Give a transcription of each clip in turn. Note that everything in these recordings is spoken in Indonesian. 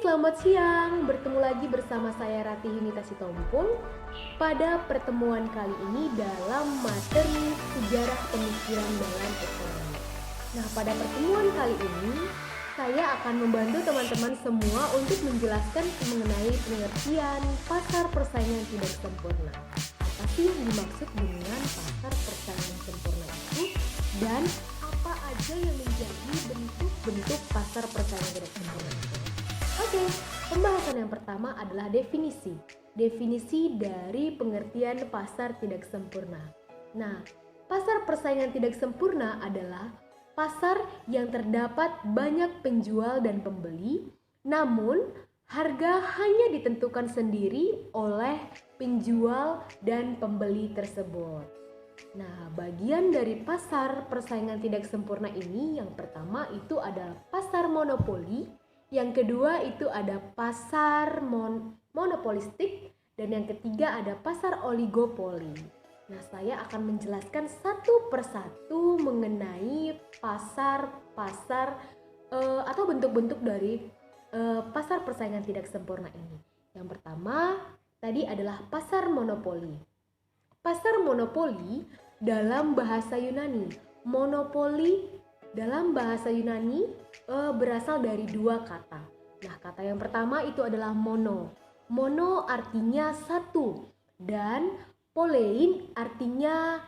selamat siang. Bertemu lagi bersama saya Ratih Yunita Sitompul pada pertemuan kali ini dalam materi sejarah pemikiran dalam ekonomi. Nah, pada pertemuan kali ini saya akan membantu teman-teman semua untuk menjelaskan mengenai pengertian pasar persaingan tidak sempurna. Apa sih yang dimaksud dengan pasar persaingan sempurna itu dan apa aja yang menjadi bentuk-bentuk pasar persaingan tidak sempurna itu? Oke, pembahasan yang pertama adalah definisi. Definisi dari pengertian pasar tidak sempurna. Nah, pasar persaingan tidak sempurna adalah pasar yang terdapat banyak penjual dan pembeli, namun harga hanya ditentukan sendiri oleh penjual dan pembeli tersebut. Nah, bagian dari pasar persaingan tidak sempurna ini yang pertama itu adalah pasar monopoli, yang kedua itu ada pasar monopolistik, dan yang ketiga ada pasar oligopoli. Nah, saya akan menjelaskan satu persatu mengenai pasar-pasar atau bentuk-bentuk dari pasar persaingan tidak sempurna ini. Yang pertama tadi adalah pasar monopoli. Pasar monopoli dalam bahasa Yunani, monopoli dalam bahasa Yunani berasal dari dua kata. Nah, kata yang pertama itu adalah mono. Mono artinya satu dan polein artinya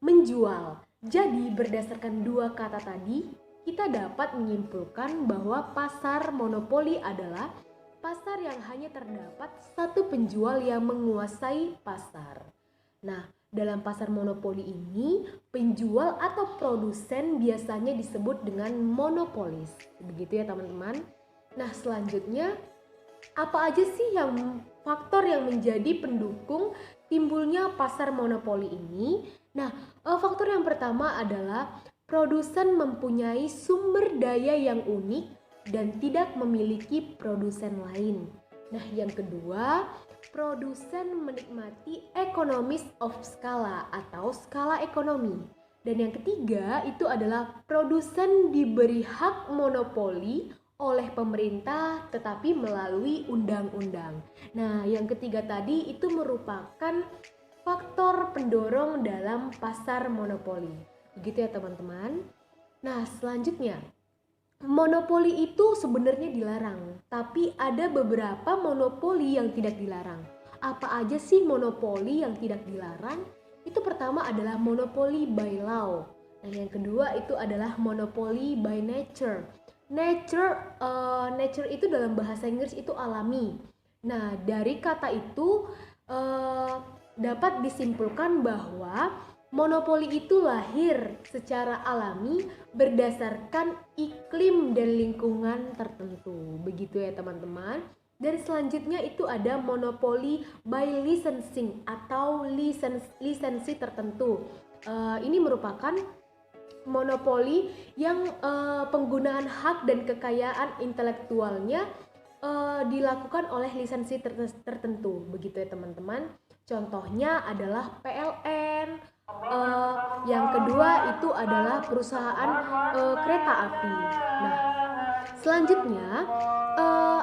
menjual. Jadi berdasarkan dua kata tadi, kita dapat menyimpulkan bahwa pasar monopoli adalah pasar yang hanya terdapat satu penjual yang menguasai pasar. Nah, dalam pasar monopoli ini, penjual atau produsen biasanya disebut dengan monopolis. Begitu ya teman-teman. Nah, selanjutnya apa aja sih faktor yang menjadi pendukung timbulnya pasar monopoli ini? Nah, faktor yang pertama adalah produsen mempunyai sumber daya yang unik dan tidak memiliki produsen lain. Nah, yang kedua, produsen menikmati economies of scala atau skala ekonomi. Dan yang ketiga itu adalah produsen diberi hak monopoli oleh pemerintah tetapi melalui undang-undang. Nah, yang ketiga tadi itu merupakan faktor pendorong dalam pasar monopoli. Begitu ya teman-teman. Nah, selanjutnya, monopoli itu sebenarnya dilarang, tapi ada beberapa monopoli yang tidak dilarang. Apa aja sih monopoli yang tidak dilarang? Itu pertama adalah monopoli by law. Dan yang kedua itu adalah monopoli by nature. Nature itu dalam bahasa Inggris itu alami. Nah, dari kata itu dapat disimpulkan bahwa monopoli itu lahir secara alami berdasarkan iklim dan lingkungan tertentu. Begitu ya teman-teman. Dan selanjutnya itu ada monopoli by licensing atau lisensi tertentu. Ini merupakan monopoli yang penggunaan hak dan kekayaan intelektualnya dilakukan oleh lisensi tertentu. Begitu ya teman-teman. Contohnya adalah PLN. Yang kedua itu adalah perusahaan kereta api. Nah, selanjutnya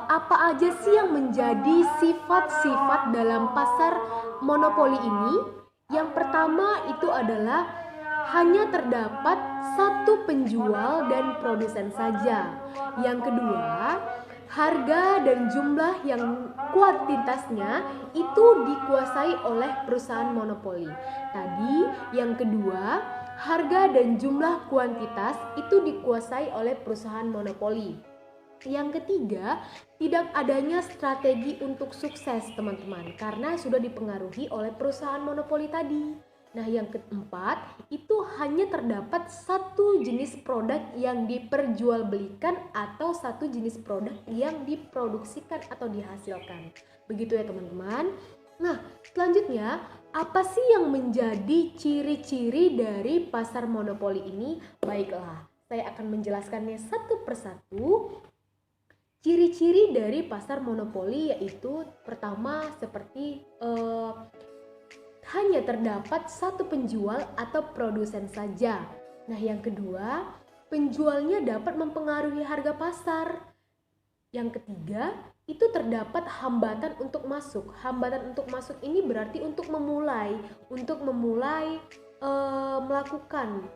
apa aja sih yang menjadi sifat-sifat dalam pasar monopoli ini? Yang pertama itu adalah hanya terdapat satu penjual dan produsen saja. Yang kedua, harga dan jumlah yang kuantitasnya itu dikuasai oleh perusahaan monopoli. Tadi yang kedua, harga dan jumlah kuantitas itu dikuasai oleh perusahaan monopoli. Yang ketiga, tidak adanya strategi untuk sukses teman-teman karena sudah dipengaruhi oleh perusahaan monopoli tadi. Nah, yang keempat, itu hanya terdapat satu jenis produk yang diperjualbelikan atau satu jenis produk yang diproduksikan atau dihasilkan. Begitu ya teman-teman. Nah, selanjutnya, apa sih yang menjadi ciri-ciri dari pasar monopoli ini? Baiklah, saya akan menjelaskannya satu persatu. Ciri-ciri dari pasar monopoli yaitu pertama seperti hanya terdapat satu penjual atau produsen saja. Nah, yang kedua, penjualnya dapat mempengaruhi harga pasar. Yang ketiga, itu terdapat hambatan untuk masuk. Hambatan untuk masuk ini berarti untuk memulai melakukan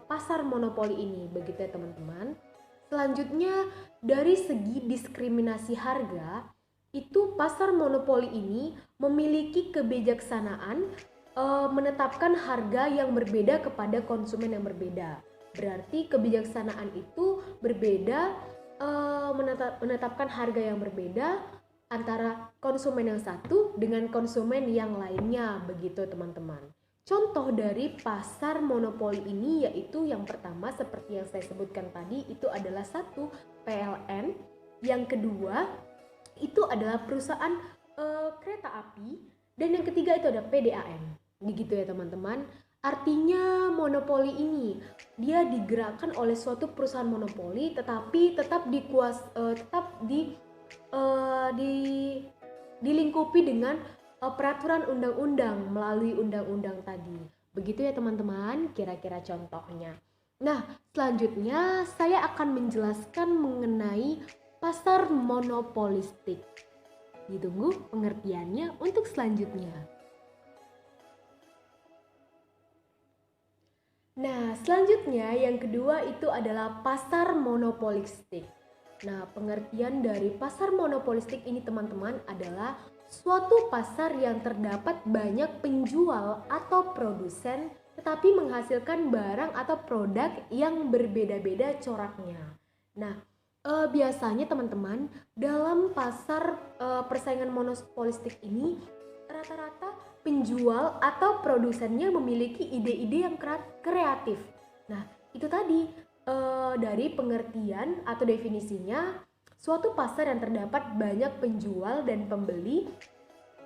pasar monopoli ini, begitu ya teman-teman. Selanjutnya, dari segi diskriminasi harga, itu pasar monopoli ini memiliki kebijaksanaan menetapkan harga yang berbeda kepada konsumen yang berbeda. Berarti kebijaksanaan itu berbeda, menetapkan harga yang berbeda antara konsumen yang satu dengan konsumen yang lainnya, begitu teman-teman. Contoh dari pasar monopoli ini yaitu yang pertama seperti yang saya sebutkan tadi, itu adalah satu, PLN. Yang kedua itu adalah perusahaan kereta api, dan yang ketiga itu ada PDAM. Begitu ya teman-teman. Artinya monopoli ini dia digerakkan oleh suatu perusahaan monopoli, tetapi tetap dilingkupi dengan peraturan undang-undang melalui undang-undang tadi. Begitu ya teman-teman, kira-kira contohnya. Nah, selanjutnya saya akan menjelaskan mengenai pasar monopolistik. Ditunggu pengertiannya untuk selanjutnya. Nah, selanjutnya yang kedua itu adalah pasar monopolistik. Nah, pengertian dari pasar monopolistik ini teman-teman adalah suatu pasar yang terdapat banyak penjual atau produsen tetapi menghasilkan barang atau produk yang berbeda-beda coraknya. Nah, biasanya teman-teman dalam pasar persaingan monopolistik ini rata-rata penjual atau produsennya memiliki ide-ide yang kreatif. Nah, itu tadi dari pengertian atau definisinya, suatu pasar yang terdapat banyak penjual dan pembeli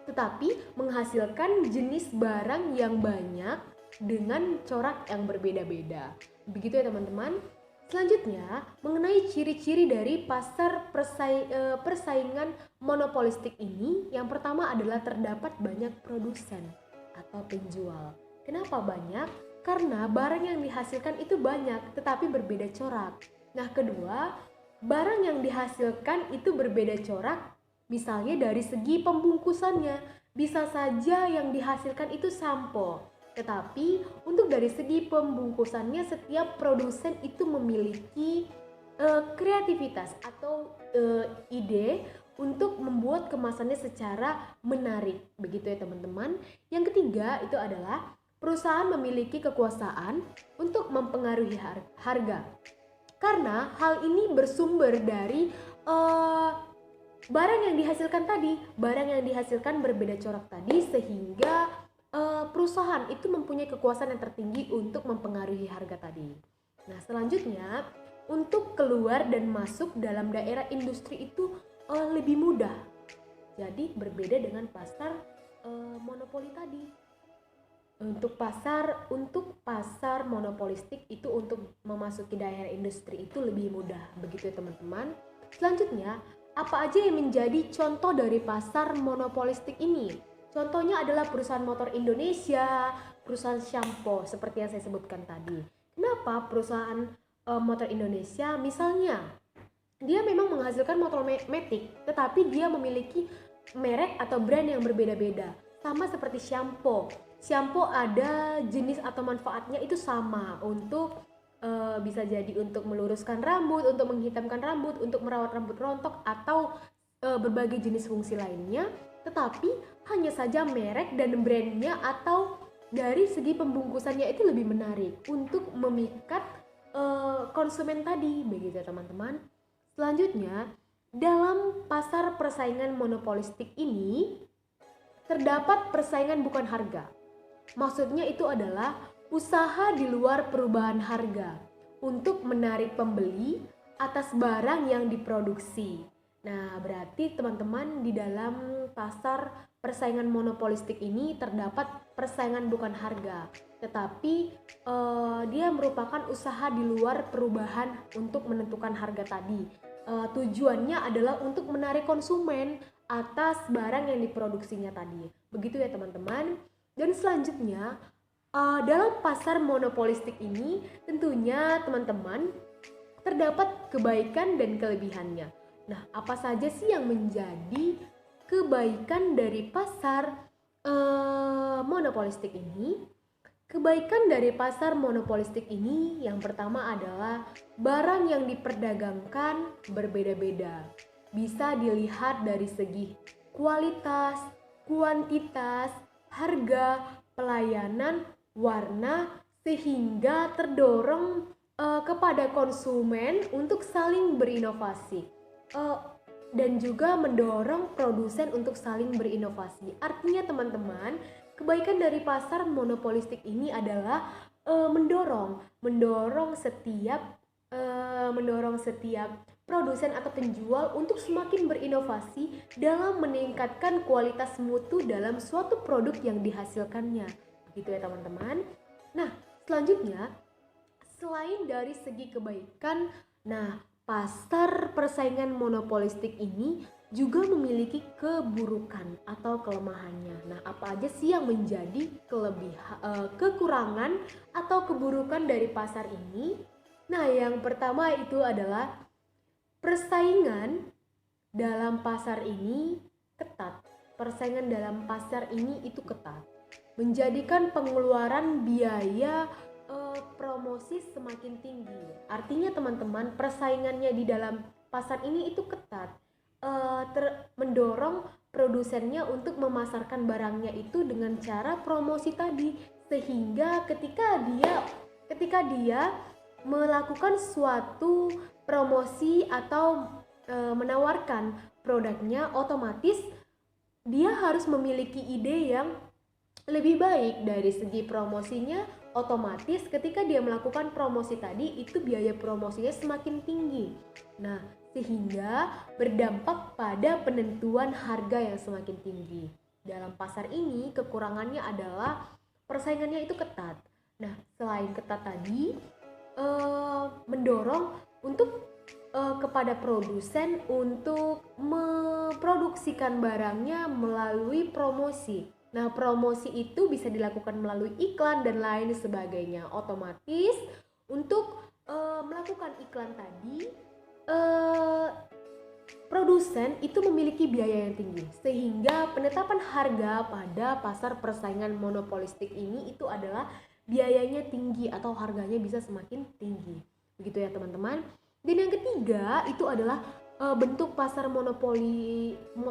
tetapi menghasilkan jenis barang yang banyak dengan corak yang berbeda-beda. Begitu ya teman-teman. Selanjutnya, mengenai ciri-ciri dari pasar persaingan monopolistik ini, yang pertama adalah terdapat banyak produsen atau penjual. Kenapa banyak? Karena barang yang dihasilkan itu banyak tetapi berbeda corak. Nah, kedua, barang yang dihasilkan itu berbeda corak. Misalnya dari segi pembungkusannya, bisa saja yang dihasilkan itu sampo. Tetapi untuk dari segi pembungkusannya, setiap produsen itu memiliki kreativitas atau ide untuk membuat kemasannya secara menarik. Begitu ya teman-teman. Yang ketiga itu adalah perusahaan memiliki kekuasaan untuk mempengaruhi harga. Karena hal ini bersumber dari barang yang dihasilkan berbeda corak tadi, sehingga perusahaan itu mempunyai kekuasaan yang tertinggi untuk mempengaruhi harga tadi. Nah, selanjutnya untuk keluar dan masuk dalam daerah industri itu lebih mudah. Jadi berbeda dengan pasar monopoli tadi. Untuk pasar monopolistik itu untuk memasuki daerah industri itu lebih mudah. Begitu ya teman-teman. Selanjutnya, apa aja yang menjadi contoh dari pasar monopolistik ini? Contohnya adalah perusahaan motor Indonesia, perusahaan shampoo seperti yang saya sebutkan tadi. Kenapa perusahaan motor Indonesia? Misalnya, dia memang menghasilkan motor matic, tetapi dia memiliki merek atau brand yang berbeda-beda. Sama seperti shampoo. Shampoo ada jenis atau manfaatnya itu sama, untuk bisa jadi untuk meluruskan rambut, untuk menghitamkan rambut, untuk merawat rambut rontok, atau berbagai jenis fungsi lainnya. Tetapi hanya saja merek dan brandnya atau dari segi pembungkusannya itu lebih menarik untuk memikat konsumen tadi, begitu ya teman-teman. Selanjutnya, dalam pasar persaingan monopolistik ini terdapat persaingan bukan harga. Maksudnya itu adalah usaha di luar perubahan harga untuk menarik pembeli atas barang yang diproduksi. Nah, berarti teman-teman di dalam pasar persaingan monopolistik ini terdapat persaingan bukan harga, tetapi dia merupakan usaha di luar perubahan untuk menentukan harga tadi. Tujuannya adalah untuk menarik konsumen atas barang yang diproduksinya tadi. Begitu ya teman-teman. Dan selanjutnya, dalam pasar monopolistik ini tentunya teman-teman terdapat kebaikan dan kelebihannya. Nah, apa saja sih yang menjadi kebaikan dari pasar monopolistik ini? Kebaikan dari pasar monopolistik ini yang pertama adalah barang yang diperdagangkan berbeda-beda. Bisa dilihat dari segi kualitas, kuantitas, harga, pelayanan, warna, sehingga terdorong kepada konsumen untuk saling berinovasi. Dan juga mendorong produsen untuk saling berinovasi. Artinya teman-teman, kebaikan dari pasar monopolistik ini adalah mendorong setiap produsen atau penjual untuk semakin berinovasi dalam meningkatkan kualitas mutu dalam suatu produk yang dihasilkannya. Begitu ya teman-teman. Nah, selanjutnya selain dari segi kebaikan, pasar persaingan monopolistik ini juga memiliki keburukan atau kelemahannya. Nah, apa aja sih yang menjadi kekurangan atau keburukan dari pasar ini? Nah, yang pertama itu adalah persaingan dalam pasar ini ketat. Persaingan dalam pasar ini itu ketat, menjadikan pengeluaran biaya promosi semakin tinggi. Artinya teman-teman, persaingannya di dalam pasar ini itu ketat, mendorong produsennya untuk memasarkan barangnya itu dengan cara promosi tadi, sehingga ketika dia melakukan suatu promosi atau menawarkan produknya, otomatis dia harus memiliki ide yang lebih baik dari segi promosinya. Otomatis ketika dia melakukan promosi tadi, itu biaya promosinya semakin tinggi. Nah, sehingga berdampak pada penentuan harga yang semakin tinggi. Dalam pasar ini kekurangannya adalah persaingannya itu ketat. Nah, selain ketat tadi, mendorong untuk kepada produsen untuk memproduksikan barangnya melalui promosi. Nah, promosi itu bisa dilakukan melalui iklan dan lain sebagainya. Otomatis untuk melakukan iklan tadi, produsen itu memiliki biaya yang tinggi, sehingga penetapan harga pada pasar persaingan monopolistik ini itu adalah biayanya tinggi atau harganya bisa semakin tinggi. Begitu ya teman-teman. Dan yang ketiga itu adalah bentuk pasar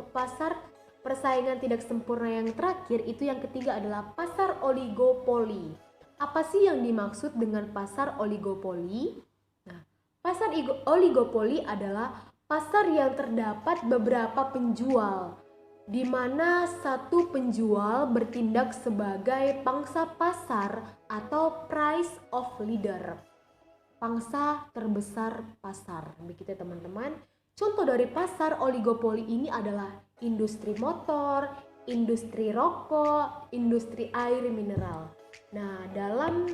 pasar persaingan tidak sempurna yang terakhir itu yang ketiga adalah pasar oligopoli. Apa sih yang dimaksud dengan pasar oligopoli? Nah, pasar oligopoli adalah pasar yang terdapat beberapa penjual, di mana satu penjual bertindak sebagai pangsa pasar atau price of leader, pangsa terbesar pasar. Begitu ya teman-teman. Contoh dari pasar oligopoli ini adalah industri motor, industri rokok, industri air mineral. Nah, dalam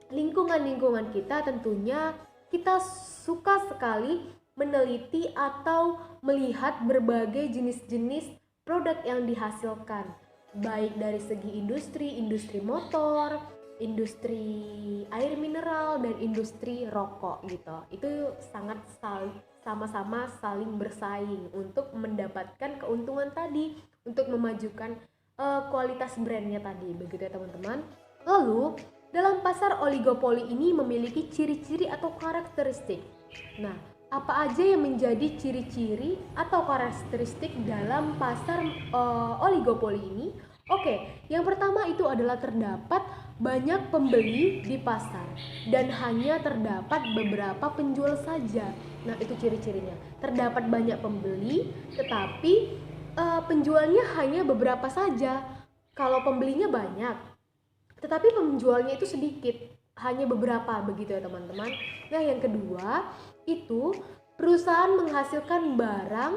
lingkungan kita tentunya kita suka sekali meneliti atau melihat berbagai jenis-jenis produk yang dihasilkan, baik dari segi industri motor, industri air mineral, dan industri rokok gitu. Itu sangat sama-sama saling bersaing untuk mendapatkan keuntungan tadi, untuk memajukan kualitas brandnya tadi. Begitu ya teman-teman. Lalu dalam pasar oligopoli ini memiliki ciri-ciri atau karakteristik. Nah, apa aja yang menjadi ciri-ciri atau karakteristik dalam pasar oligopoli ini? Oke, yang pertama itu adalah terdapat banyak pembeli di pasar dan hanya terdapat beberapa penjual saja. Nah, itu ciri-cirinya. Terdapat banyak pembeli, tetapi penjualnya hanya beberapa saja. Kalau pembelinya banyak, tetapi penjualnya itu sedikit, hanya beberapa, begitu ya teman-teman. Nah, yang kedua itu perusahaan menghasilkan barang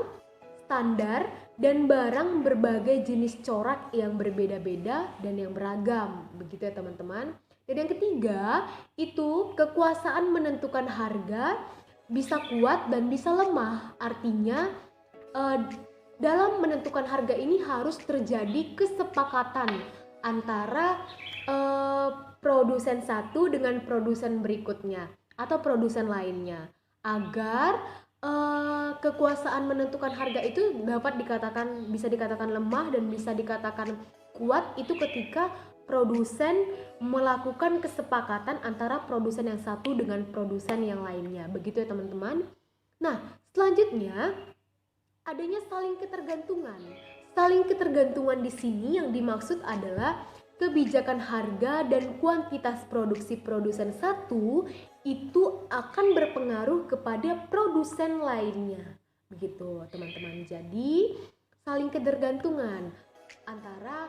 standar dan barang berbagai jenis corak yang berbeda-beda dan yang beragam, begitu ya teman-teman. Dan yang ketiga itu kekuasaan menentukan harga bisa kuat dan bisa lemah. Artinya dalam menentukan harga ini harus terjadi kesepakatan antara produsen satu dengan produsen berikutnya atau produsen lainnya, agar kekuasaan menentukan harga itu bisa dikatakan lemah dan bisa dikatakan kuat itu ketika produsen melakukan kesepakatan antara produsen yang satu dengan produsen yang lainnya. Begitu ya teman-teman. Nah, selanjutnya adanya saling ketergantungan. Saling ketergantungan di sini yang dimaksud adalah kebijakan harga dan kuantitas produksi produsen satu itu akan berpengaruh kepada produsen lainnya. Begitu teman-teman. Jadi saling ketergantungan antara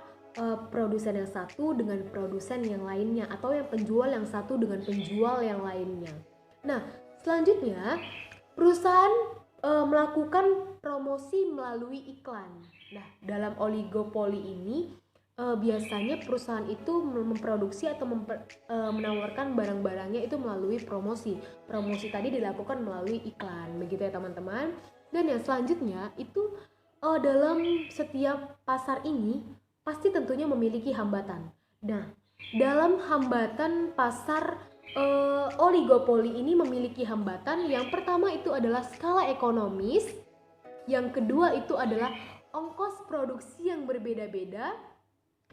produsen yang satu dengan produsen yang lainnya, atau yang penjual yang satu dengan penjual yang lainnya. Nah, selanjutnya perusahaan melakukan promosi melalui iklan. Nah, dalam oligopoli ini biasanya perusahaan itu memproduksi atau menawarkan barang-barangnya itu melalui promosi. Promosi tadi dilakukan melalui iklan, begitu ya teman-teman. Dan yang selanjutnya itu dalam setiap pasar ini pasti tentunya memiliki hambatan. Nah, dalam hambatan pasar oligopoli ini memiliki hambatan. Yang pertama itu adalah skala ekonomis. Yang kedua itu adalah ongkos produksi yang berbeda-beda.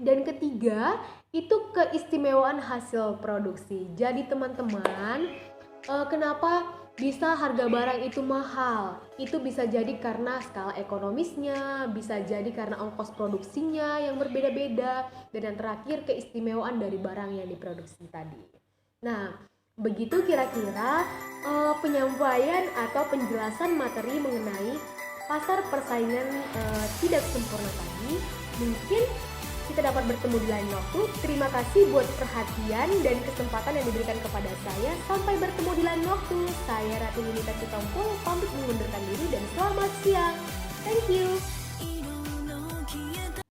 Dan ketiga itu keistimewaan hasil produksi. Jadi teman-teman, kenapa bisa harga barang itu mahal? Itu bisa jadi karena skala ekonomisnya, bisa jadi karena ongkos produksinya yang berbeda-beda, dan yang terakhir keistimewaan dari barang yang diproduksi tadi. Nah, begitu kira-kira penyampaian atau penjelasan materi mengenai pasar persaingan tidak sempurna tadi. Mungkin kita dapat bertemu di lain waktu. Terima kasih buat perhatian dan kesempatan yang diberikan kepada saya. Sampai bertemu di lain waktu. Saya Ratu Yunita Sitompul pamit mengundurkan diri dan selamat siang. Thank you.